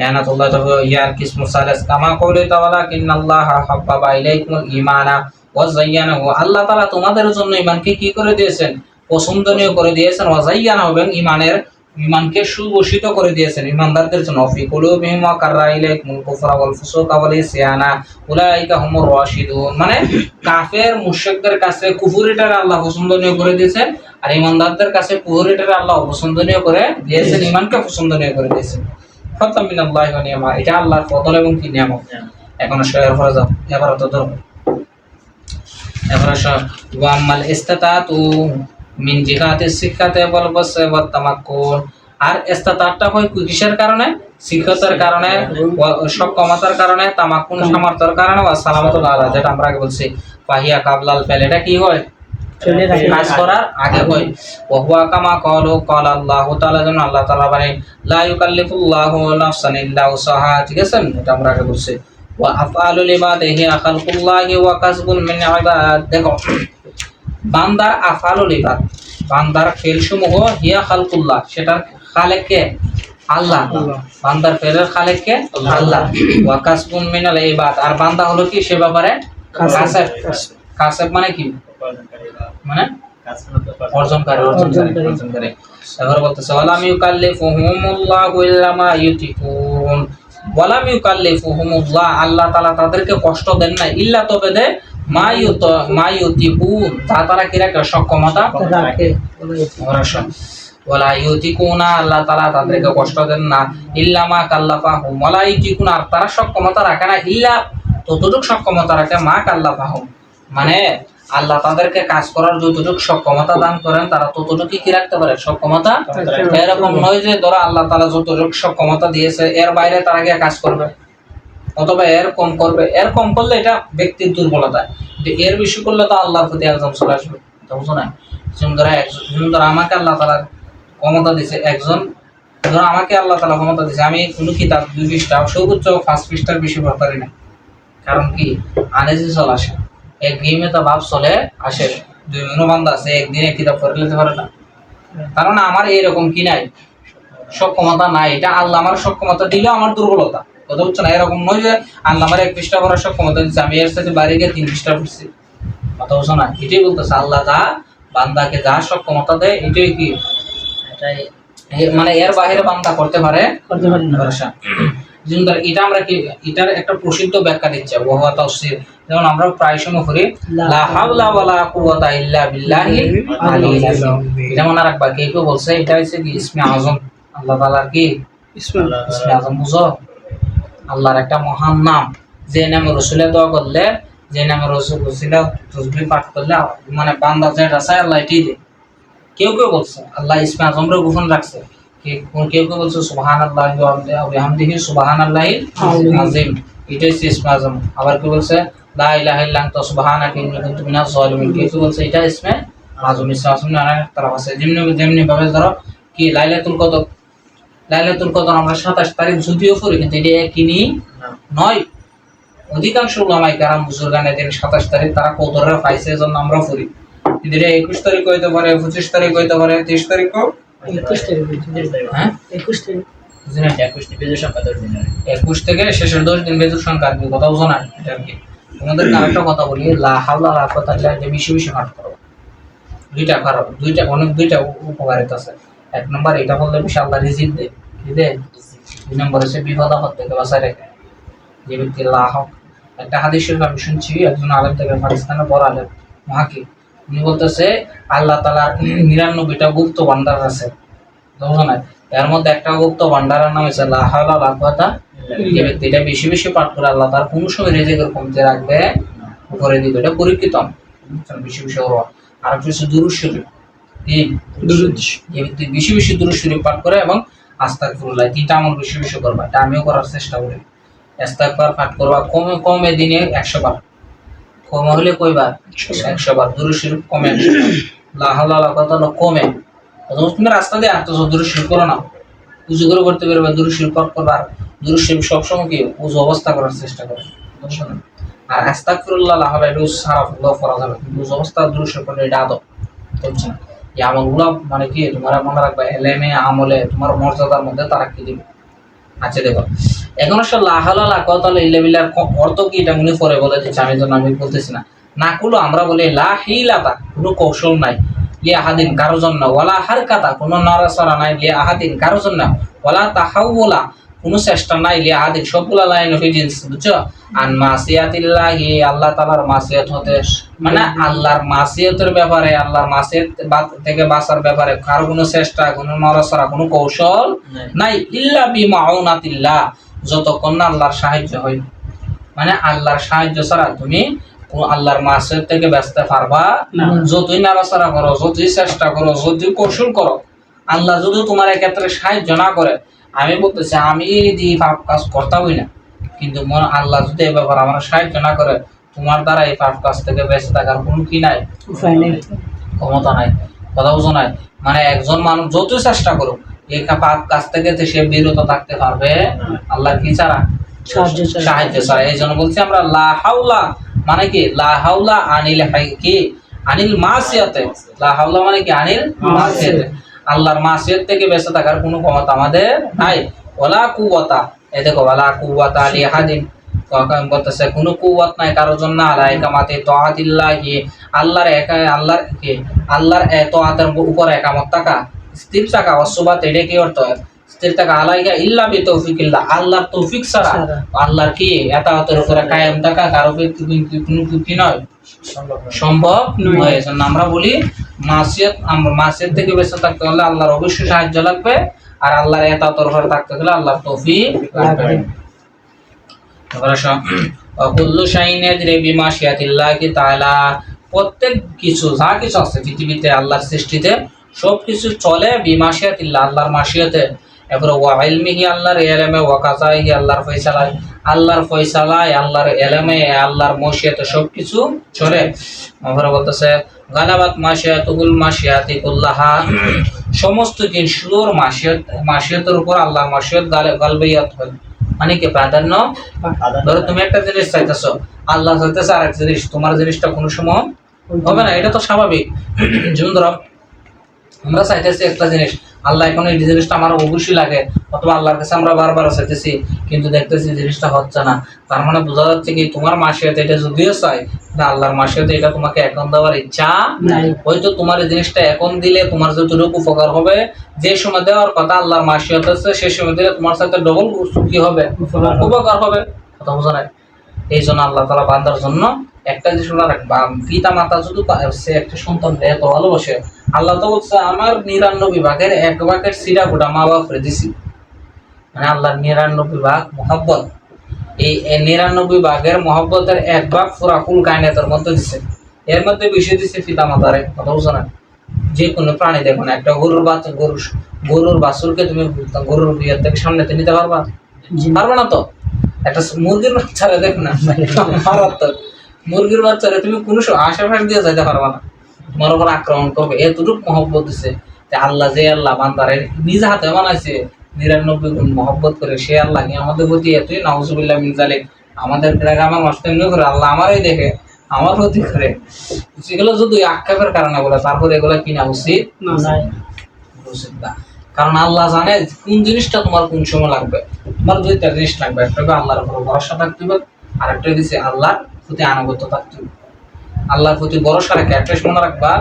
ইয়ানাতুল্লাহ ইয়ার কিসমু সালাস কামা কওলি তাআলা ইন্নাল্লাহা হাব্বাবা ইলাইকুমুল ঈমানা ওয়া যায়্যানাহু, আল্লাহ তাআলা তোমাদের জন্য ঈমানকে কি করে দিয়েছেন, পছন্দনীয় করে দিয়েছেন। ওয়া যায়্যানাহু, এবং ঈমানকে সুভূষিত করে দিয়েছেন ঈমানদারদের জন্য। ফি কুলুবিহিম ওয়া কাররা ইলাইকুমুল কুফরা ওয়াল ফুসুকা ওয়াল ইসয়ানা উলাইকা হুমুর রাশিদুন, মানে কাফের মুশরিকদের কাছে কুফরিটারে আল্লাহ পছন্দনীয় করে দিয়েছেন, আর ঈমানদারদের কাছে কুফরিটারে আল্লাহ অপছন্দনীয় করে দিয়েছেন, ঈমানকে পছন্দনীয় করে দিয়েছেন। ফাতাম মিনাল্লাহি ওয়া নি'মা, এটা আল্লাহর ফজল এবং কি নিয়ামত। এখন শেয়ার করা যাও, এবার তো ধরো, এবার সব ওয়া আম্মাল ইস্তাতাতু মিন জিহাতি শিক্ষাতে ওয়াল বাস ওয়া তামাক্কুন, আর ইস্তাতাতটা হয় কিসের কারণে, শিক্ষার কারণে, সক্ষমতার কারণে, তামাক্কুন সামর্থ্যের কারণে, ওয়া সালামাতুল আলা, যেটা আমরা আগে বলছি ফাহিয়া কাবলাল ফাল, এটা কি হয় কাজ করার আগে হয়। ওয়া হুয়া কামা ক্বালু ক্বালা আল্লাহু তাআলা, যেন আল্লাহ তাআলা বলেন লা ইউকাল্লিফুল্লাহু নাফসান ইল্লা উসাহা, ঠিক আছে, এটা আমরা আগে বলছি। ওয়া আফআলুল ইবাদিহি খালকুল্লাহি ওয়া কাসবুন মিন ইবাদ, দেখো বান্দার আফআলুল ইবাদ, বান্দার ফেলসমূহ হিয়া খালকুল্লাহ, সেটার খালেক কে, আল্লাহ। বান্দার ফেলের খালেক কে, আল্লাহ। ওয়া কাসবুন মিনাল ইবাদ, আর বান্দা হলো কি সে ব্যাপারে কাসব। কাসব মানে কি, মানে অর্জনকারী। এবার বলতেছে ওয়ালাম ইউকাল্লিফুহুমুল্লাহু ইল্লা মা ইউতিকুন, ওয়ালাম ইউকাল্লিফুহুমুল্লাহ, আল্লাহ তাআলা তাদেরকে কষ্ট দেন না, ইল্লা তবে দে মা ইউতিকুন, তা তারা কি রাখে, সক্ষমতা রাখে। ওয়ালা ইউতিকুনা, আল্লাহ তাআলা তাদেরকে কষ্ট দেন না, ইল্লা মা কাল্লাফাহুম, ওয়ালা ইউতিকুনা, আর তারা সক্ষমতা রাখে না, ইল্লা ততটুকু সক্ষমতা রাখে, মা কাল্লাফাহুম মানে আল্লাহ তাদেরকে কাজ করার যতটুকু সক্ষমতা দান করেন তারা ততটুকু কি রাখতে পারে, সক্ষমতা। এরকম নয় যে ধরো আল্লাহ তাআলা যতটুকু সক্ষমতা দিয়েছে এর বাইরে তারা গিয়ে কাজ করবে অথবা এর কম করবে। এর কম করলে এটা ব্যক্তির দুর্বলতা, এর বেশি করলে তো আল্লাহর প্রতি একজন চলে আসবে, বুঝছো না? ধরো আমাকে আল্লাহ তাআলা ক্ষমতা দিয়েছে, একজন ধরো আমাকে আল্লাহ তাআলা ক্ষমতা দিয়েছে, আমি কোনো কিতাব 2 পৃষ্ঠা সর্বোচ্চ 5 পৃষ্ঠার বেশি পড়তে পারি না। কারণ কি আনেজি চলে আসে, এক গেমে তো ভাব চলে আসে, 2 মিনিট বান্ধা আছে, একদিনে কিতাব পড়ে নিতে পারে না। কারণ আমার এইরকম কি নাই, সক্ষমতা নাই। এটা আল্লাহ আমার সক্ষমতা দিলেও আমার দুর্বলতা, কথা বুঝছো না? এরকম নয় যে আল্লাহ আমার 1 পৃষ্ঠা পড়ার সক্ষমতা দিচ্ছে, আমি এর সাথে বাইরে গিয়ে 3 পৃষ্ঠা পড়ছি, কথা বুঝছো না? এটাই বলতেছে আল্লাহ যা বান্দাকে যা সক্ষমতা দেয় এটাই কি, এটাই মানে এর বাইরে বান্দা করতে পারে না। যেমন এটা আমরা কি, এটার একটা প্রসিদ্ধ ব্যাখ্যা দিচ্ছে ওয়াহুয়া তাফসীর। যেমন আমরা প্রায় সময় করি লা হাওলা ওয়ালা কুওয়াতা ইল্লা বিল্লাহিল আলিয়্যিল আযীম। এটা মনে রাখবা, কেউ বলছে এটা হচ্ছে কি ইসমে আযম, আল্লাহ তাআলার কি ইসমে আযম, বুঝো? আল্লাহর একটা মহান নাম, যে নামে রাসূলের দোয়া করলে, যে নামে রাসূলের তাসবিহ পাঠ করলে মানে বান্দা যেটা চায় আল্লাহ এটাই দেয়। কেউ বলছে আল্লাহ ইসমে আযমরে গোপন রাখছে, কেউ বলছে সুবহানাল্লাহি ওয়া বিহামদিহি সুবহানাল্লাহিল আযীম, এটা হচ্ছে ইসমে আযম। আবার কেউ বলছে লা ইলাহা ইল্লা আনতা সুবহানাকা ইন্নী কুনতু মিনাজ জালিমিন, কেউ বলছে এটা ইসমে আযম। ইসমে আযম অনেক তারা আছে, যেমনি ভাবে ধরো কি লাইলাতুল কদর আমরা 27 তারিখ যদিও পড়ি, কিন্তু এটা একই নয়। অধিকাংশ উলামায়ে কেরাম বুজুর্গানে দিন 27 তারিখ তারা কদরের পাইছে, এজন্য আমরা পড়ি। কিন্তু এটা 21 তারিখ হইতে পারে, 25 তারিখ হইতে পারে, 30 তারিখও, 21 থেকে শেষের 10 দিন বেজুর সংখ্যা আর কি, কথা বুঝো না? এটা আর কি তোমাদের আরেকটা কথা বলি, লা হাওলা ওয়ালা কুওয়াতা ইল্লা বিল্লাহ বেশি পাঠ করো। দুইটা উপকারিতা আছে। 1 নম্বর এটা বললে বেশি আল্লাহ রিজিক দেয়, কি দেয়? 2 নম্বর হচ্ছে বিপদ আপদ থেকে বাঁচায় রাখে। যে ব্যক্তি একটা হাদিস শরীফ আমি শুনছি একজন আলেম থেকে, পাকিস্তানের বড় আলেম মুহাক্কিক, উনি বলতেছে আল্লাহ তাআলার 99টা গুপ্ত ভান্ডার আছে, বুঝছো না? এর মধ্যে একটা গুপ্ত ভান্ডারের নাম হচ্ছে লা হাওলা ওয়ালা কুওয়াতা। যে ব্যক্তি এটা বেশি পাঠ করে আল্লাহ তার কোনো সময় রিজিকের কমতি রাখবে, উপরে দিবে, এটা পরীক্ষিত। বেশি ওরা আর কিছু দুরূদ শরীফ, যে ব্যক্তি বেশি দুরূদ শরীফ পাঠ করে এবং আস্তাগফিরুল্লাহ, 3টা আমল বেশি করবা। এটা আমিও করার চেষ্টা করি। ইস্তিগফার পাঠ করবা কমে দিনে 100 বার, কম হলে কয়বার? 100 বার। দুরূদ শরীফ কমে 100 বার, লা হাওলা ওয়ালা কুওয়াতা কমে। তুমি রাস্তা দিয়ে হাঁটতেছো, দুরূদ শরীফ করো না, উজু করে করতে পারবে, দুরূদ শরীফ পাঠ করবা। দুরূদ শরীফ সবসময় কি উজু অবস্থা করার চেষ্টা করো, বুঝছো না? আর আস্তাগফিরুল্লাহ লা হাওলা এটা সারাফুল্লাহ পড়া যাবে, উজু অবস্থা দুরূদ শরীফ পড়লে এটা আদব, বুঝছো না? এই আমলগুলো মানে কি তোমার মনে রাখবা, এলেমে আমলে তোমার মর্যাদার মধ্যে তারা কি দিবে। আচ্ছা দেখো, এখন আসলে লা হাওলা ওয়ালা কুওয়াতা ইল্লা বিল্লাহর অর্থ কি এটা মনে পড়ে বলে দিচ্ছি, আমি বলতেছি না। নাকুলো আমরা বলি লা হিলাতা, কোনো কৌশল নাই, লি আহাদিন কারো জন্য, ওয়ালা হারকাতা, কোনো নড়াচড়া নাই, লি আহাদিন কারো জন্য, ওয়ালা তাহাউলা, কোনো চেষ্টা নাই, লি আহাদিন সবগুলা লাইন অফ জিন্স, বুঝছো? আন মাসিয়াতিল্লাহি, আল্লাহ তাআলার মাসিয়াত হতে, মানে আল্লাহর মাসিয়াতের ব্যাপারে, আল্লাহর মাসিয়াত থেকে বাঁচার ব্যাপারে কারো কোনো চেষ্টা, কোনো নড়াচড়া, কোনো কৌশল নাই, ইল্লা বিমাউনাতিল্লাহ, যতক্ষণ না আল্লাহর সাহায্য হয়। মানে আল্লাহর সাহায্য ছাড়া তুমি আল্লাহর মাসিয়াত থেকে বাঁচতে পারবা না। যতই নাড়াচাড়া করো, যতই চেষ্টা করো, যতই কৌশল করো, আল্লাহ যদি তোমার এক্ষেত্রে সাহায্য না করে, আমি বলতেছি আমি যে পাপ কাজ করতামই না, কিন্তু আল্লাহ যদি এই ব্যাপারে আমার সাহায্য না করে, তোমার দ্বারা এই পাপ কাজ থেকে বেঁচে থাকার কোনো কি নাই, উপায় নেই, ক্ষমতা নাই, কথা বুঝো নাই? মানে একজন মানুষ যতই চেষ্টা করুক এই পাপ কাজ থেকে সে বিরত থাকতে পারবে আল্লাহ কি ছাড়া, সাহায্য ছাড়া। এই জন্য বলছি আমরা লা হাওলা মানে কি, লা হাওলা আনিল কি, আনিল মাসিয়াতে, লা হাওলা মানে কি আনিল মাসিয়াতে, আল্লাহর মাসিয়াত থেকে বেঁচে থাকার কোনো ক্ষমতা আমাদের নাই। ওয়ালা কুওয়াতা, এই দেখো ওয়ালা কুওয়াতা লি আহাদিন, বলতেছে কোনো কুওয়াত নাই কারোর জন্য, আলাইকা মাতে তাআতিল্লাহি, আল্লাহর আল্লাহর তাআতের উপর একামত থাকা, স্থির থাকা, ওয়াসুবাত, এটা কি অর্থ? স্থির থাকা আলাইকা ইল্লা বিতৌফিকিল্লাহ, আল্লাহর তৌফিক ছাড়া আল্লাহর কি এতাআতের উপরে কায়েম থাকা কারো কিন্তু কোনো কি নয়, সম্ভব নয়। এজন্য আমরা বলি মাসিয়াত থেকে বেঁচে থাকতে হলে আল্লাহর অবশ্যই সাহায্য লাগবে, আর আল্লাহর এতাআতের উপরে থাকতে হলে আল্লাহর তৌফিক লাগবে। কুল্লু শাইইন ইয়াজরি বিমাশিয়াতিল্লাহি তাআলা, প্রত্যেক কিছু যা কিছু আছে পৃথিবীতে আল্লাহর সৃষ্টিতে সব কিছু চলে বিমাশিয়াতিল্লাহ, আল্লাহর মাশিয়াতে। এরপরে ওয়া ইলমিহি, আল্লাহর ইলমে, ওয়া কাযাইহি, আল্লাহর ফয়সালায়, আল্লাহর ফয়সালায়, আল্লাহর ইলমে, আল্লাহর মাশিয়াতে সব কিছু চলে। আমরা বলতেছে গালাবাত মাশিয়াতুল মাশিয়াতি কুল্লাহা, সমস্ত জিনিসগুলোর মাশিয়াতের উপর আল্লাহর মাশিয়াত গালবিয়াত হয়, মানে কি প্রাধান্য। ধরো তুমি একটা জিনিস চাইতেছো, আল্লাহ চাইতেছে আরেক জিনিস, তোমার জিনিসটা কোনো সময় হবে না, এটা তো স্বাভাবিক। যেমন ধরো আমরা চাইতেছি একটা জিনিস, আল্লাহ এখন এই জিনিসটা আমার অবশ্যই লাগে, অথবা আল্লাহর কাছে আমরা বারবার চাইতেছি কিন্তু দেখতেছি জিনিসটা হচ্ছে না, তার মানে বোঝা যাচ্ছে কি তোমার মাশিয়াতে এটা যদিও চাই, আল্লাহর মাশিয়াতে এটা তোমাকে এখন দেওয়ার ইচ্ছা নাই। হয়তো তোমার এই জিনিসটা এখন দিলে তোমার যতটুকু উপকার হবে, যে সময় দেওয়ার কথা আল্লাহর মাশিয়াত আছে সেই সময় দিলে তোমার সাথে ডবল কি হবে, উপকার হবে। কথা বোঝা নাই? এই জন্য আল্লাহ তাআলা বান্দার জন্য একটা জিনিস রাখবা, পিতা মাতা যদি সে একটা সন্তান এত ভালোবাসে, আল্লাহ তো বলছে আমার 99 ভাগের 1 ভাগের সিরা গোটা মা বাপরে দিছি, মানে আল্লাহর 99 ভাগ মহব্বত, এই 99 ভাগের মহব্বতের 1 ভাগ পুরা কুল কায়নাতের মধ্যে দিছে, এর মধ্যে বেশি দিছে পিতা মাতারে। কথা বুঝো না? যে কোনো প্রাণী দেখো না, একটা গরুর বাছুরকে তুমি গরুর বিয়ের থেকে সামনে নিতে পারবা? পারবে না তো। একটা মুরগির বাচ্চারা দেখো না, মারাত্মক মুরগির বাচ্চারা তুমি কোনো আশেপাশে দিয়ে যাইতে পারবা না, তোমার উপর আক্রমণ করবে, এতটুকু মহব্বত দিছে। আল্লাহ যে আল্লাহ বান্দারে নিজে হাতে বানাইছে 99 গুণ মহব্বত করে, সে আল্লাহ কি আমাদের প্রতি এতই নাউজুবিল্লাহ মিন যালিক, আমাদের আমার নষ্ট এমনি করে, আল্লাহ আমারই দেখে আমার প্রতি করে, সেগুলো যদি আক্ষেপের কারণে বলে, তারপরে এগুলো কিনা উচিত না। কারণ আল্লাহ জানে কোন জিনিসটা তোমার কোন সময় লাগবে। তোমার দুইটা জিনিস লাগবে, একটা হবে আল্লাহর উপর ভরসা থাকতে হবে, আর একটা দিচ্ছে আল্লাহর প্রতি আনুগত্য থাকতে হবে। আল্লাহর প্রতি ভরসা রেখে একটা মনে রাখবা,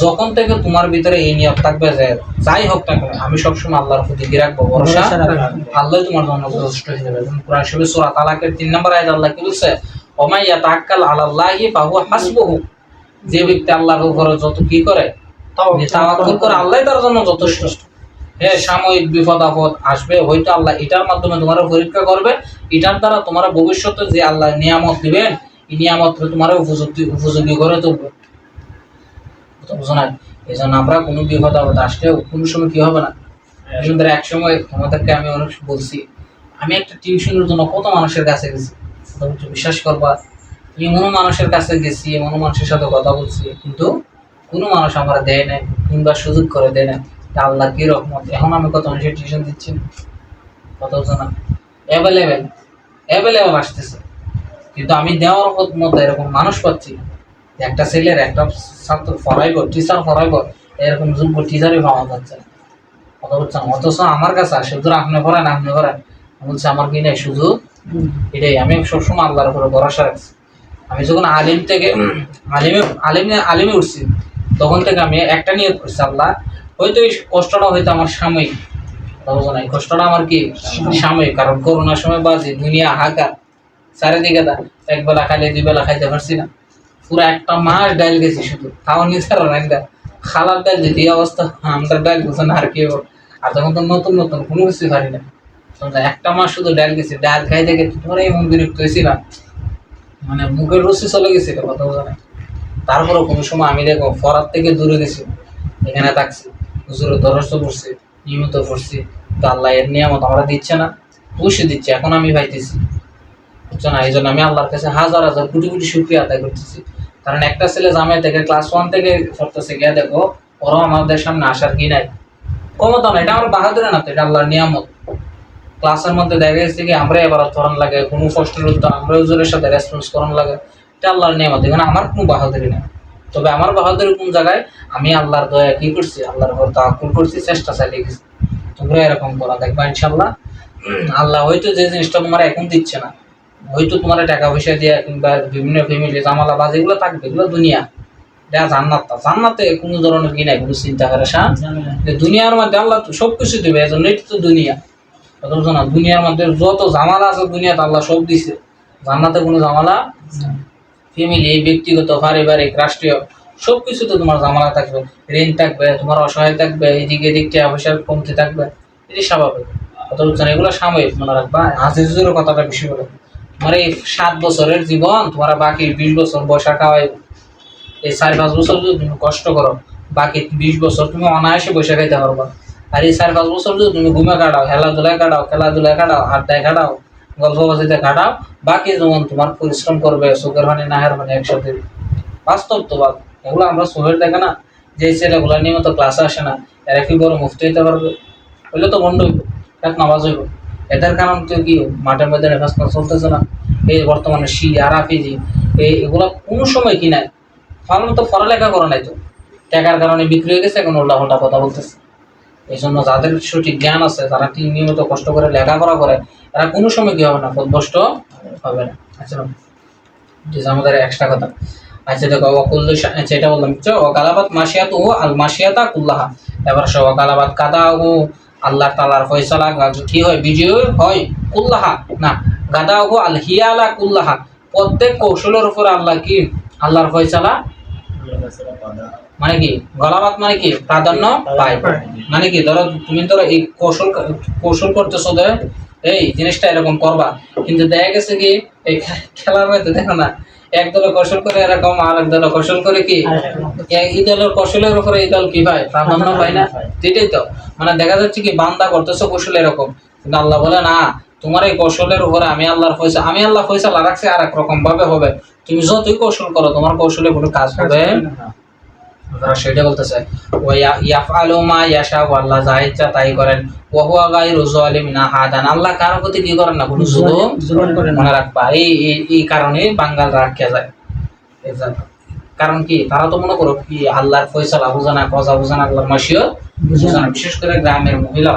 যখন থেকে তোমার ভিতরে এই নিয়ত থাকবে যে যাই হোক না কেন আমি সবসময় আল্লাহর প্রতি কি রাখবো, ভরসা, আল্লাহ তোমার জন্য যথেষ্ট হয়ে যাবে। কোরআন শরীফ সূরা তালাকের 3 নম্বর আয়াতে আল্লাহ কি বলছে, ওয়া ইয়াতাওয়াক্কাল আলাল্লাহি ফাহুয়া হাসবুহু, যে ব্যক্তি আল্লাহর উপরে যত কি করে তাওয়াক্কুল করে, আল্লাহই তার জন্য যথেষ্ট। হ্যাঁ, সাময়িক বিপদ আপদ আসবে, হয়তো আল্লাহ এটার মাধ্যমে তোমার পরীক্ষা করবে, এটার দ্বারা তোমার ভবিষ্যতে যে আল্লাহ নিয়ামত দিবেন এই নিয়ামত তোমার উপযোগী করে তুলবে। বুঝো না? এই জন্য আমরা কোনো বিপদ আপদ আসলেও কোনো সময় কি হবে না। এক সময় তোমাদেরকে আমি অনেক বলছি, আমি একটা টিউশনের জন্য কত মানুষের কাছে গেছি, বিশ্বাস করবা, এমন মানুষের কাছে গেছি, এমন মানুষের সাথে কথা বলছি, কিন্তু কোনো মানুষ আমার দেয় নাই কিংবা সুযোগ করে দেয় না। আল্লাহ কি রহমত, এখন আমি কত মানুষের টিউশন দিচ্ছি, কত জানা অ্যাভেলেবল আসতেছে, কিন্তু আমি দেওয়ার মধ্যে এরকম মানুষ পাচ্ছি, একটা ছেলের একটা ছাত্র পড়াইব, টিচার পড়াইব, এরকম যোগ্য টিচারই পাওয়া যাচ্ছে না। কথা বলছেন, অথচ আমার কাছে আসে শুধু আপনি পড়েন বলছে আমার কি নেই সুযোগ। এটাই আমি সবসময় আল্লাহর উপরে ভরসা রাখছি। আমি যখন আলিমে উঠছি তখন থেকে আমি একটা নিয়ত করছি, আল্লাহ হয়তো এই কষ্টটা হয়তো আমার সাময়িক, এই কষ্টটা আমার কি সাময়িক, কারণ করোনার সময় বাজে দুনিয়া হাহাকার, চারিদিকে এক বেলা খাইলে 2 বেলা খাইতে পারছি না, পুরো একটা মাস ডাইল গেছি শুধু, খাওয়া নিতে একটা খালার ডাইল যেতে এই অবস্থা, আমরা ডাইল গেছে না আর কি। আর তখন তো নতুন কোনো কিছু পারি না, একটা মাস শুধু ডাইল গেছি, ডাইল খাই দেখে তোমার এমন বিরক্ত হয়েছিলাম, মানে মুখের রুচি চলে গেছিল, কথা বোঝা না। তারপরেও কোনো সময় আমি দেখো ফরার থেকে দূরে গেছি, এখানে থাকছি, হুজুরে দরস্ত পড়ছি, নিয়মিত পড়ছি, তো আল্লাহ এর নিয়ামত আমরা দিচ্ছে না, অবশ্যই দিচ্ছে, এখন আমি পাইতেছি, বুঝছো না? এই জন্য আমি আল্লাহর কাছে হাজার কোটি শুকরিয়া আদায় করতেছি। কারণ একটা ছেলে জামাই থেকে ক্লাস 1 থেকে পড়তেছে, গিয়ে দেখো ওরাও আমাদের সামনে আসার কি নাই, ক্ষমতা না, এটা আমার বাহাদুরি না, তো এটা আল্লাহর নিয়ামত। ক্লাসের মধ্যে দেখা গেছে কি আমরা এবার ধরন লাগে, কোনো কষ্টের উত্তর আমরা হুজুরের সাথে রেসপন্স করান লাগে, এটা আল্লাহর নিয়ামত। এখানে আমার কোনো বাহাদুরি নেই, তবে আমার বাহাদুরি কোন জায়গায়, আমি আল্লাহর দয়া কি করছি, আল্লাহর উপর তাওয়াক্কুল করছি, চেষ্টা চালিয়ে গেছি। তোমরা এরকম করা দেখবা ইনশাআল্লাহ। আল্লাহ হয়তো যে জিনিসটা তোমার এখন দিচ্ছে না, হয়তো তোমার টাকা পয়সা দিয়ে কিংবা বিভিন্ন ফ্যামিলি জামালা বাজ এগুলো থাকবে, এগুলো দুনিয়া, এটা জান্নাতে কোনো ধরনের কি নাই, কোনো চিন্তা পেরেশান। দুনিয়ার মধ্যে আল্লাহ তো সবকিছু দিবে, এজন্যই তো দুনিয়া। কথা বুঝছো না? দুনিয়ার মধ্যে যত ঝামেলা আছে দুনিয়াতে আল্লাহ সব দিছে, জান্নাতে কোনো ঝামেলা। ফ্যামিলি, ব্যক্তিগত, পারিবারিক, রাষ্ট্রীয় সবকিছুতে তোমার ঝামেলা থাকবে, ঋণ থাকবে, তোমার অসহায় থাকবে, এদিকে এদিক টাকা পয়সার কমতি থাকবে, এটি স্বাভাবিক। কথা বুঝছো না? এগুলো সাময়িক মনে রাখবা। আজিজুরের কথাটা বেশি বলে, তোমার এই 7 বছরের জীবন তোমার বাকি 20 বছর বয়সা খাওয়াই। এই 4-5 বছর যদি তুমি কষ্ট করো, বাকি 20 বছর তুমি অনায়াসে বসে খাইতে পারবা। আর এই 4-5 বছর যদি তুমি ঘুমে কাটাও, খেলাধুলায় কাটাও, আড্ডায় কাটাও, গল্পবাজিতে কাটাও, বাকি যেমন তোমার পরিশ্রম করবে, চোখের পানি নাহের পানি একসাথে। বাস্তব তো বাদ। এগুলো আমরা চোখের দেখে না, যে ছেলেগুলো নিয়মিত ক্লাসে আসে না, এরা কি বড় মুফতি হইতে পারবে? হইলে তো বন্ধ হইব, এক নামাজ হইব। এদের কারণ তো কি, মাঠের মধ্যে নেফাস চলতেছে না, এই বর্তমানে আর হাফিজি এগুলো কোনো সময় কি নাই, ফালন তো পড়ালেখা করে নাই, তো টাকার কারণে বিক্রি হয়ে গেছে, এখন উল্টা কথা বলতেছে। এই জন্য যাদের সঠিক জ্ঞান আছে, যারা নিয়মিত কষ্ট করে লেখাপড়া করে, এরা কোনো সময় কি হবে না, পথভ্রষ্ট হবে না। আচ্ছা, আমাদের এক্সট্রা কথা। আচ্ছা দেখো, আচ্ছা এটা বললাম, ওকালাবাত মাসিয়াত ও আল মাসিয়াতা কুল্লাহা। এবার সে ওকালাবাত কাদা ও আল্লাহ তাআলার ফয়সালা কি হয়, বিজয় হয়, কুল্লাহা না, গাদা ও আল হিয়ালা কুল্লাহা, প্রত্যেক কৌশলের উপর আল্লাহ কি, আল্লাহর ফয়সালা মানে কি, গলাবাত মানে কি, প্রাধান্য পায়। মানে কি, ধরো তুমি এই কৌশল করতেছো, এই জিনিসটা এরকম করবা, কিন্তু দেখা গেছে কি এই খেলার মধ্যে দেখো না, এক দলের কৌশল করে এরকম, আর এক দলের কৌশল করে কি, এই দলের কৌশলের উপরে এই দল কি পায়, প্রাধান্য পায় না। এটাই তো মানে দেখা যাচ্ছে কি, বান্দা করতেছো কৌশল এরকম, কিন্তু আল্লাহ বলে না, তোমার এই কৌশলের উপরে আমি আল্লাহ ফয়সালা রাখছি আর এক রকম ভাবে হবে। তুমি যতই কৌশল করো, তোমার কৌশলে কোনো কাজ হবে না। সেটা বলতেছে, আল্লাহ যা ইচ্ছা তাই করেন, আল্লাহ কারো প্রতি কি করেন না, কোনো জুলুম করেন। মনে রাখবা, এই কারণে বাঙাল রাখিয়া যায়। কারণ কি, তারা তো মনে করো কি আল্লাহর ফয়সালা বুঝে না, কজা বুঝে না, আল্লাহর মাসিয়ত বুঝে না। বিশেষ করে গ্রামের মহিলা,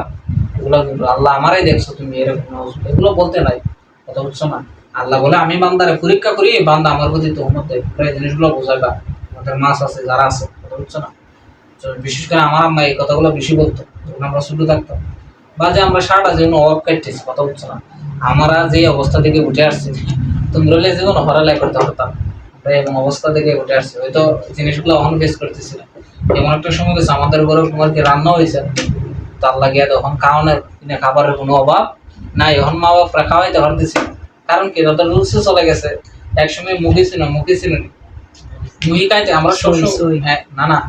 এগুলো কিন্তু আল্লাহ আমারই দেখছো তুমি, এরকম এগুলো বলতে নাই। কথা বুঝছো না? আল্লাহ বলে আমি বান্দারে পরীক্ষা করি, বান্দা আমার প্রতি তহমত দেয়, এই জিনিসগুলো বোঝাইবা। আমাদের মাছ আছে, যারা আছে, কথা বুঝছো না? বিশেষ করে আমার আম্মা এই কথাগুলো বেশি বলতো যখন আমরা ছোট থাকতাম, বা যে আমরা সারাটা জীবন অভাব কাটতেছি। কথা বুঝছো না? আমরা যে অবস্থা থেকে উঠে আসছি, তোমরা জীবন হরালাই করতে পারতাম, এমন অবস্থা থেকে উঠে আসছে, হয়তো জিনিসগুলো অন ফেস করতেছি না। এমন একটা সময় গেছে আমাদের ঘরে তোমার কি রান্না হয়েছে, তো আল্লাহ গিয়া তখন খাওয়ানোর কিনে খাবারের কোনো অভাব নাই, এখন মা বাপরা খাওয়াইতে পারতেছি। কারণ কি, তাদের রুলসে চলে গেছে। একসময় মুখি ছিল মুহি খাইতে আমরা না না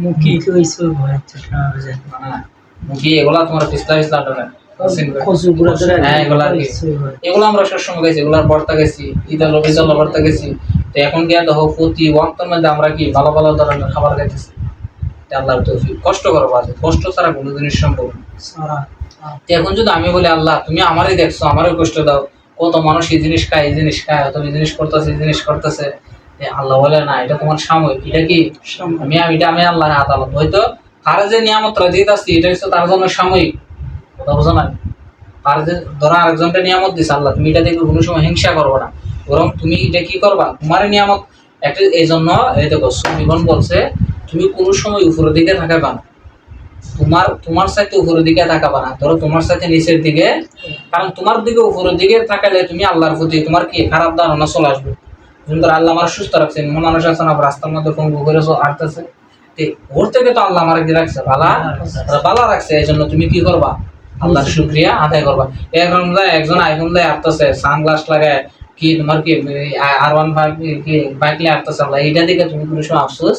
মুখি মুখি এগুলা তোমার পিস্তা এগুলো আমরা সবসময় খাইছি, এগুলার ভর্তা গেছি, ইদাল ভর্তা গেছি। তো এখন গিয়া দেখো প্রতি ওয়াক্তের মধ্যে আমরা কি ভালো ভালো ধরনের খাবার খাইতেছি। আল্লাহর তৌফিক। কষ্ট করো, কষ্ট ছাড়া কোনো জিনিস সম্ভব না। এখন যদি আমি বলি আল্লাহ তুমি আমারই দেখছো, আমারই কষ্ট দাও, কত মানুষ এই জিনিস খায়, এই জিনিস খায়, তুমি জিনিস করতেছে, এই জিনিস করতেছে, আল্লাহ বলে না, এটা তোমার সাময়িক। এটা কি আমি আল্লাহর আদালত। হয়তো তার যে নিয়ামতটা দিতে আসছি, এটা হচ্ছে তার জন্য সাময়িক। কথা বোঝো না? তার যে ধরো আরেকজনটা নিয়ামত দিচ্ছে আল্লাহ, তুমি এটা দেখে কোনো সময় হিংসা করবো না, বরং তুমি এটা কি করবা, তোমার নিয়ামত একটা। এই জন্য এই দেখো সুমিগণ বলছে, তুমি কোনো সময় উপরের দিকে থাকাবা না, তোমার সাথে উপরের দিকে থাকাবা না, ধরো তোমার সাথে নিচের দিকে। কারণ তোমার দিকে উপরের দিকে থাকালে তুমি আল্লাহর প্রতি তোমার কি খারাপ ধারণা চলে আসবে। যেমন আল্লাহ আমার সুস্থ রাখছে, মানুষ আছে না রাস্তার মধ্যে পঙ্গু করে হাঁটতেছে, ওর থেকে তো আল্লাহ আমার কি রাখছে, বালা রাখছে। এই জন্য তুমি কি করবা, আল্লাহর শুকরিয়া আদায় করবা। এখন একজন আইফোন দিয়ে হাঁটতেছে, সানগ্লাস লাগায়, কি তোমার কি R1 বাইক নিয়ে হাঁটতেছে, আল্লাহ এইটা দিকে তুমি কোনো সময় আফসোস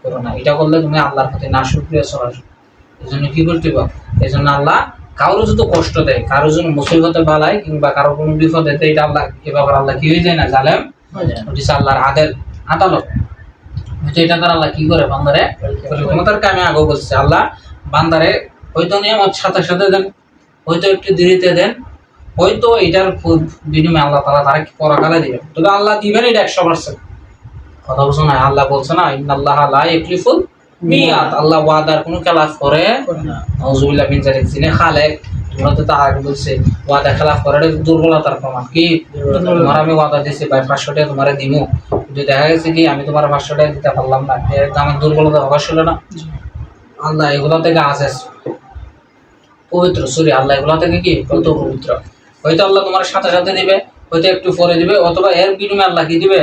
করো না। এটা করলে তুমি আল্লাহর প্রতি না শুকরিয়া চলে আসবে। এই জন্য কি করতে পারো, এই জন্য আল্লাহ কারো যদি কষ্ট দেয়, কারো জন্য মুসিবতে বালায়, কিংবা কারো কোনো বিপদে, এটা আল্লাহ এবার আল্লাহ কি হয়ে যায় না, জালেম। আল্লাহর আদালত। এটা তার আল্লাহ কি করে, বান্দারে ক্ষমতারকে আমি আগে বলছি, আল্লাহ বান্দারে হয়তো নিয়ামত সাথে সাথে দেন, হয়তো একটু দেরিতে দেন, হয়তো এটার বিনিময়ে আল্লাহ তাআলা তারা পরকালে দিবেন। তবে আল্লাহ দিবেন এটা 100%। কথা বলছো না? আল্লাহ বলছে না, ইন্নাল্লাহ লা ইউখলিফুল মিয়াদ, আল্লাহ ওয়াদার কোনো খেলাফ করে না। নাউযুবিল্লাহ মিন যালিক। যিনি খালেক, তোমরা তো তা আগে বলছে, ওয়াদা খেলাফ করে দুর্বলতার প্রমাণ। কি তোমার আমি ওয়াদা দিয়েছি ভাই 500 টাকা তোমারে দিমু, কিন্তু দেখা গেছে কি আমি তোমার 500 টাকা দিতে পারলাম না, এটা আমার দুর্বলতা প্রকাশ হলো না। আল্লাহ এগুলো থেকে আছেস পবিত্র, সরি আল্লাহ এগুলো থেকে কি কত পবিত্র। হয়তো আল্লাহ তোমার সাথে সাথে দিবে, হয়তো একটু পরে দিবে, অথবা এর বিনিময়ে আল্লাহ কি দিবে।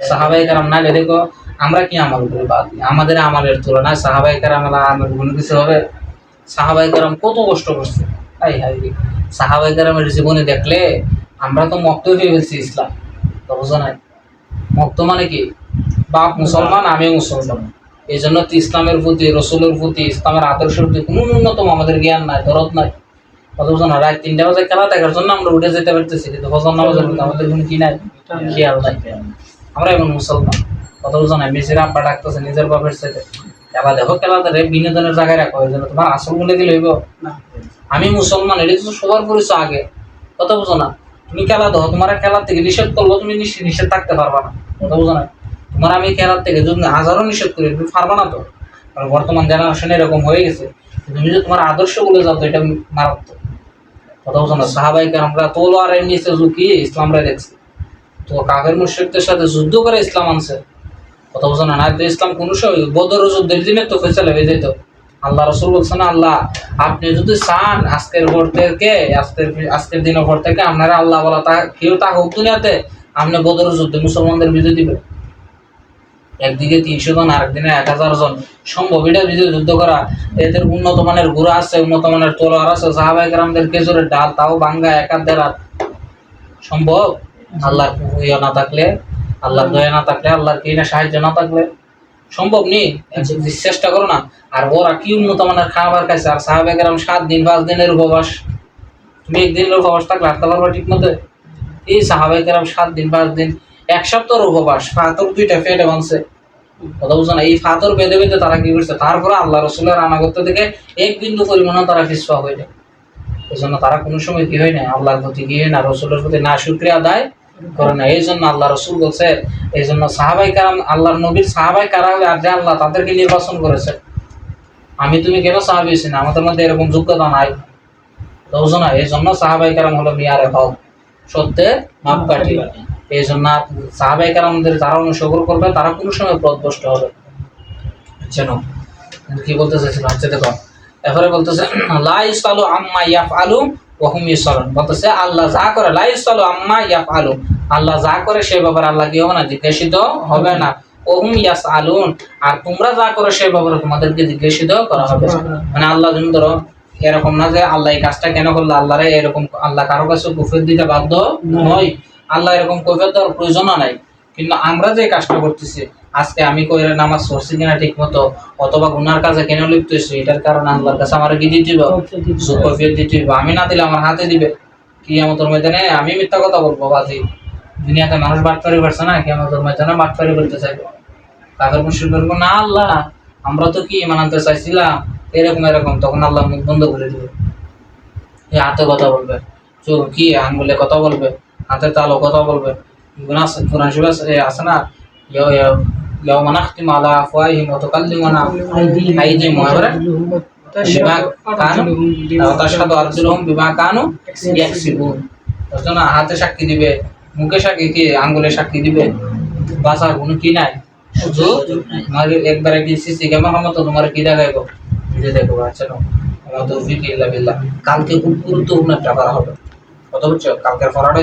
সাহাবায়ে কেরাম না দেখো আমরা কি আমল করি বাদ দিই, আমাদের আমলের তুলনায় সাহাবায়ে কেরাম আমল কোনো কিছু হবে। সাহাবায়ে কেরাম কত কষ্ট করছে, হাই হাই। সাহাবায়ে কেরামের জীবনে দেখলে আমরা তো মক্ত হয়ে ফেলছি ইসলাম, বুঝো নাই। মক্ত মানে কি বাপ মুসলমান আমি মুসলমান, এই জন্য তো ইসলামের প্রতি, রসুলের প্রতি, ইসলামের আদর্শের প্রতি কোনো ন্যূনতম আমাদের জ্ঞান নাই, দরদ নাই। কত বুঝো না, রাত 3টা বাজে খেলা দেখার জন্য আমরা উঠে যেতে পারতেছি, কিন্তু ফজর নামাজের প্রতি আমাদের কোনো কি নাই, খেয়াল নাই। আমরা এমন মুসলমান, কত বুঝো না। মেসির আব্বা ডাকতেছে নিজের বাপের ছেলে, খেলা দেখো, খেলা ধরে বিনোদনের জায়গায় রাখো, এই জন্য তোমার আসল বলে দিলে হইব না। আমি মুসলমান, এটা তো সবার পরিচয় আগে, কত বুঝো না। তুমি খেলা দেখো, তোমার খেলার থেকে নিষেধ করলো, তুমি নিষেধ থাকতে পারবা না, কত বুঝো না। তোমার আমি খেলার থেকে যদি হাজারও নিষেধ করি তুমি পারবা না তো, কারণ বর্তমান জেনারেশন এরকম হয়ে গেছে। তুমি যদি তোমার আদর্শ বলে যাও তো এটা মারাত্মক, কথা বুঝো না। সাহাবায়ে কেরামরা তলোয়ারের নিচে ঝুঁকিয়ে ইসলামরা দেখছে, তো কাফের মুশরিকদের সাথে যুদ্ধ করে ইসলাম আনছে, কথা বুঝো না। না তো ইসলাম কোন সময় বদর যুদ্ধের দিনে তো ফয়সালা হয়ে যেত। আল্লাহ রাসূল বলছেন, আল্লাহ আপনি যদি চান আজকের পর থেকে, আজকের দিনের পর থেকে আপনারা আল্লাহ বলা তা কেউ তা হোক দুনিয়াতে, আপনি বদর যুদ্ধে মুসলমানদের বিজয় দিবেন। একদিকে 300 জন, আরেকদিনে 1000 জন, সম্ভব এটা বিজয় যুদ্ধ করা। এদের উন্নত মানের ঘোড়া আছে, উন্নত মানের তলোয়ার আছে, সাহাবায়ে কেরামদের খেজুরের ডাল তাও ভাঙ্গা 1-1.5 রাত সম্ভব। আল্লাহর ইয়া না থাকলে, আল্লাহর দয়া না থাকলে, আল্লাহর কি না সাহায্য না থাকলে সম্ভব নেই। চেষ্টা করো না। আর ওরা কি উন্নত মানের খাবার খাইছে, আর সাহাবায়ে কেরাম 7 দিন 5 দিনের উপবাস। তুমি একদিনের উপবাস থাকলে হাঁটতে পারবা ঠিক মতো? এই সাহাবায়ে কেরাম 7 দিন 5 দিন 1 সপ্তাহের উপবাস, ফাতর 2টা পেটে বানছে, কথা বুঝো না। এই ফাতর বেঁধে বেঁধে তারা কি করছে, তারপরে আল্লাহ রসুলের আনাগত্য থেকে 1 বিন্দু পরিমাণও তারা পিছপা হয় না। এই জন্য তারা কোনো সময় কি হয় না, আল্লাহর প্রতি গিয়ে না, রসুলের প্রতি না শুকরিয়া আদায় করে না। এই জন্য আল্লাহ রসুল বলছে, এই জন্য সাহাবায়ে কেরাম, আল্লাহর নবীর সাহাবায়ে কেরাম আর যে আল্লাহ তাদেরকে নির্বাচন করেছে। আমি তুমি কেন সাহাবী হইছি না, আমাদের মধ্যে এরকম যোগ্যতা নাই, বুঝো না। এই জন্য সাহাবায়ে কেরাম হলো মিয়ারে হক, সত্যের মাপকাঠি। এই জন্য সাহাবায়ে কেরামদের যারা অনুসরণ করবে তারা কোনো সময় পথভ্রষ্ট হবে। যেন কি বলতে চাইছিলাম, আচ্ছা দেখো এরপরে বলতেছে লা ইউসালু আম্মা ইয়াফআলু ওয়া হুম ইউসালুন। বলতেছে আল্লাহ যা করে, লা ইউসালু আম্মা ইয়াফআলু, আল্লাহ যা করে সে ব্যাপারে আল্লাহ কি হবে না, জিজ্ঞাসিত হবে না। ওয়া হুম ইয়াসআলুন, আর তোমরা যা করো সে ব্যাপারে তোমাদেরকে জিজ্ঞাসিত করা হবে। মানে আল্লাহ তুমি ধরো এরকম না যে আল্লাহ এই কাজটা কেন করলো, আল্লাহরে এরকম, আল্লাহ কারো কাছে কুফর দিতে বাধ্য নয়, আল্লাহ এরকম কৈফিয়ত দেওয়ার প্রয়োজন নাই। কিন্তু আমরা যে কাজটা করতেছি, আজকে আমি কইরে নামাজ পড়ছি কিনা ঠিক মতো, অথবা গুনার কাজে কেন লিপ্ত হইছি, এটার কারণে আল্লাহর কাছে আমার কি দিতে হবে, কৈফিয়ত দিতে হবে। আমি না দিলে আমার হাতে দিবে কিয়ামতের ময়দানে। আমি মিথ্যা কথা বলবো বাজি, দুনিয়াতে মানুষ বাটপারি করছে না, কিয়ামতের ময়দানে বাটপারি করতে চাইবে, কাফের মুশরিক বলবো না আল্লাহ আমরা তো কি ঈমান আনতে চাইছিলাম এরকম এরকম, তখন আল্লাহ মুখ বন্ধ করে দিবে। এই হাতে কথা বলবে, চোখ কি আঙ্গুলে কথা বলবে, হাতে তালু কথা বলবে। কোরআন শরীফে আছে না, ইয়াউমা নাখতিমু আলা আফওয়াহিহিম ওয়া তুকাল্লিমুনা আইদিহিম ওয়া বিমা কানু ওয়া তাশহাদু আরজুলুহুম বিমা কানু ইয়াকসিবুন। তার হাতে সাক্ষী দিবে, মুখে সাক্ষী, কি আঙ্গুলে সাক্ষী দিবে, বাঁচার কোনো কি নাই, শুধু তোমার একবারে কি সিসি ক্যামেরার মতো তোমার কি দেখাইবো, যে দেখো। আচ্ছা আমার তৌফিক ইল্লা বিল্লাহ। কালকে খুব গুরুত্বপূর্ণ একটা করা হবে, কত বুঝছো, কালকের পড়াটা